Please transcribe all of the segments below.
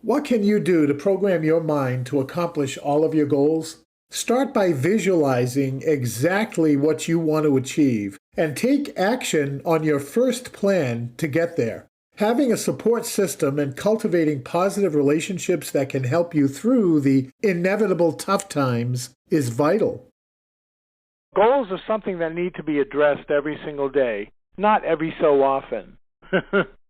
What can you do to program your mind to accomplish all of your goals? Start by visualizing exactly what you want to achieve and take action on your first plan to get there. Having a support system and cultivating positive relationships that can help you through the inevitable tough times is vital. Goals are something that need to be addressed every single day, not every so often.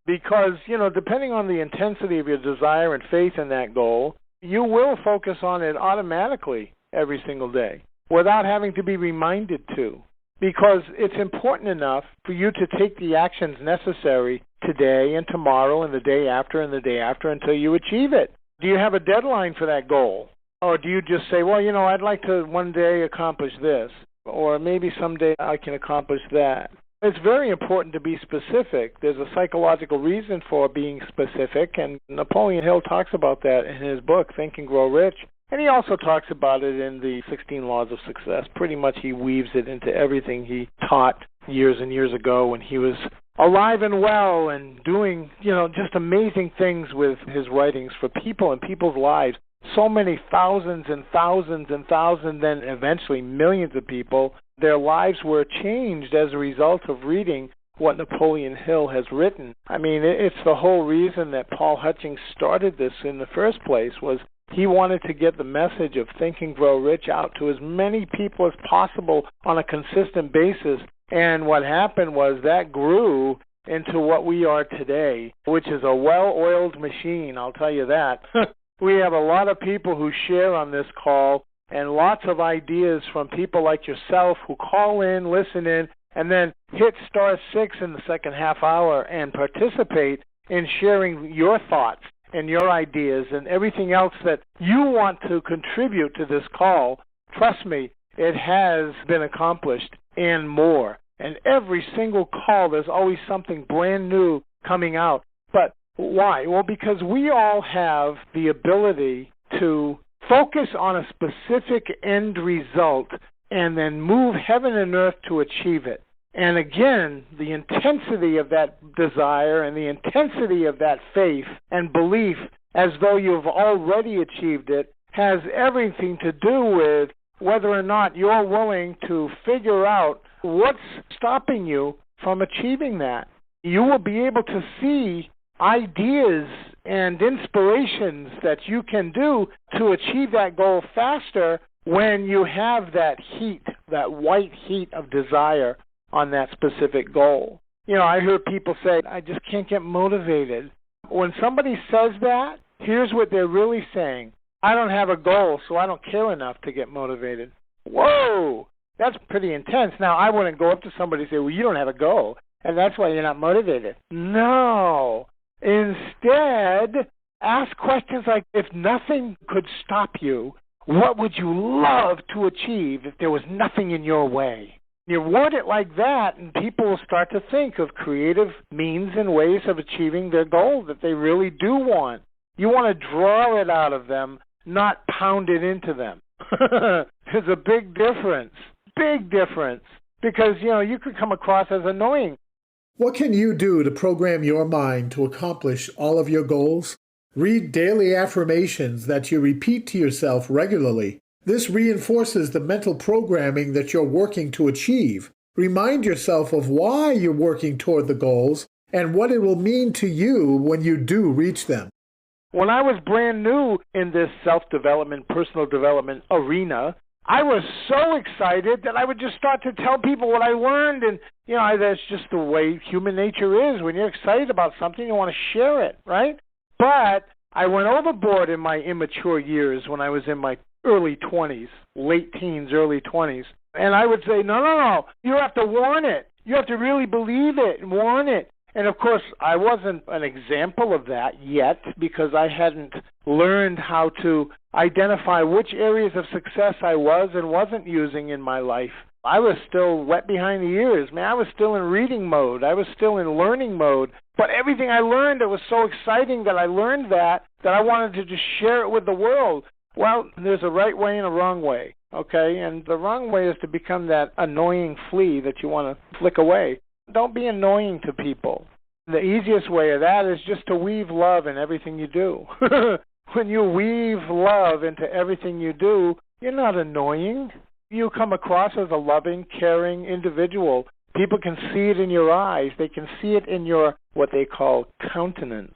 Because, depending on the intensity of your desire and faith in that goal, you will focus on it automatically every single day without having to be reminded to. Because it's important enough for you to take the actions necessary today and tomorrow and the day after and the day after until you achieve it. Do you have a deadline for that goal? Or do you just say, well, I'd like to one day accomplish this, or maybe someday I can accomplish that? It's very important to be specific. There's a psychological reason for being specific, and Napoleon Hill talks about that in his book, Think and Grow Rich. And he also talks about it in the 16 Laws of Success. Pretty much he weaves it into everything he taught years and years ago when he was alive and well and doing, just amazing things with his writings for people and people's lives. So many thousands and thousands and thousands, then eventually millions of people, their lives were changed as a result of reading what Napoleon Hill has written. I mean, it's the whole reason that Paul Hutchings started this in the first place, was he wanted to get the message of Think and Grow Rich out to as many people as possible on a consistent basis. And what happened was that grew into what we are today, which is a well-oiled machine, I'll tell you that. We have a lot of people who share on this call and lots of ideas from people like yourself who call in, listen in, and then hit *6 in the second half hour and participate in sharing your thoughts and your ideas and everything else that you want to contribute to this call. Trust me, it has been accomplished and more. And every single call, there's always something brand new coming out. But why? Well, because we all have the ability to focus on a specific end result and then move heaven and earth to achieve it. And again, the intensity of that desire and the intensity of that faith and belief, as though you've already achieved it, has everything to do with whether or not you're willing to figure out what's stopping you from achieving that. You will be able to see ideas and inspirations that you can do to achieve that goal faster when you have that heat, that white heat of desire on that specific goal. I hear people say, I just can't get motivated. When somebody says that, here's what they're really saying. I don't have a goal, so I don't care enough to get motivated. Whoa, that's pretty intense. Now, I wouldn't go up to somebody and say, well, you don't have a goal, and that's why you're not motivated. No. Instead, ask questions like, if nothing could stop you, what would you love to achieve if there was nothing in your way? You word it like that, and people will start to think of creative means and ways of achieving their goal that they really do want. You want to draw it out of them, not pound it into them. There's a big difference, because, you could come across as annoying. What can you do to program your mind to accomplish all of your goals? Read daily affirmations that you repeat to yourself regularly. This reinforces the mental programming that you're working to achieve. Remind yourself of why you're working toward the goals and what it will mean to you when you do reach them. When I was brand new in this self-development, personal development arena, I was so excited that I would just start to tell people what I learned. And, that's just the way human nature is. When you're excited about something, you want to share it, right? But I went overboard in my immature years when I was in my early 20s, late teens, early 20s. And I would say, no, you have to want it. You have to really believe it and want it. And, of course, I wasn't an example of that yet because I hadn't learned how to identify which areas of success I was and wasn't using in my life. I was still wet behind the ears. Man, I was still in reading mode. I was still in learning mode. But everything I learned, it was so exciting that I learned that I wanted to just share it with the world. Well, there's a right way and a wrong way, okay? And the wrong way is to become that annoying flea that you want to flick away. Don't be annoying to people. The easiest way of that is just to weave love in everything you do. When you weave love into everything you do, you're not annoying. You come across as a loving, caring individual. People can see it in your eyes. They can see it in your, what they call, countenance.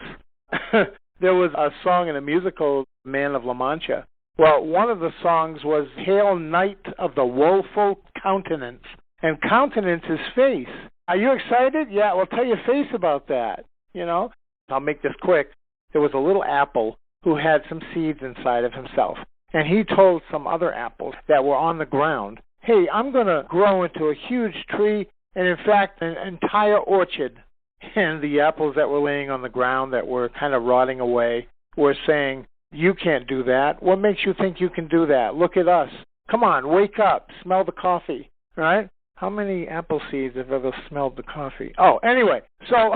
There was a song in a musical, Man of La Mancha. Well, one of the songs was Hail Knight of the Woeful Countenance. And countenance is face. Are you excited? Yeah, well, tell your face about that. I'll make this quick. There was a little apple who had some seeds inside of himself. And he told some other apples that were on the ground, hey, I'm going to grow into a huge tree and, in fact, an entire orchard. And the apples that were laying on the ground that were kind of rotting away were saying, you can't do that. What makes you think you can do that? Look at us. Come on, wake up. Smell the coffee. Right? How many apple seeds have ever smelled the coffee? Oh, anyway, so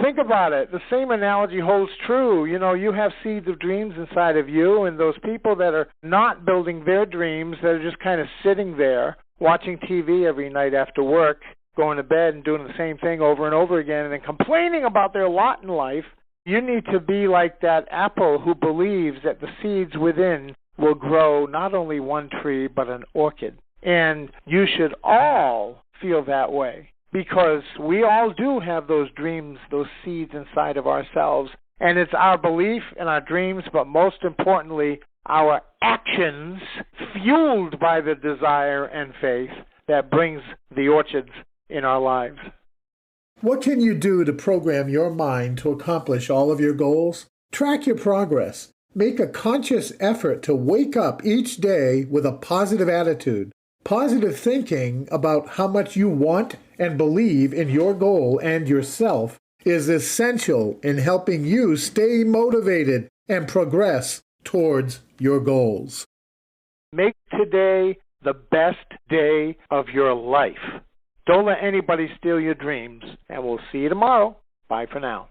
think about it. The same analogy holds true. You have seeds of dreams inside of you, and those people that are not building their dreams, that are just kind of sitting there watching TV every night after work, going to bed and doing the same thing over and over again, and then complaining about their lot in life, you need to be like that apple who believes that the seeds within will grow not only one tree, but an orchid. And you should all feel that way, because we all do have those dreams, those seeds inside of ourselves. And it's our belief and our dreams, but most importantly, our actions, fueled by the desire and faith, that brings the orchards in our lives. What can you do to program your mind to accomplish all of your goals? Track your progress. Make a conscious effort to wake up each day with a positive attitude. Positive thinking about how much you want and believe in your goal and yourself is essential in helping you stay motivated and progress towards your goals. Make today the best day of your life. Don't let anybody steal your dreams, and we'll see you tomorrow. Bye for now.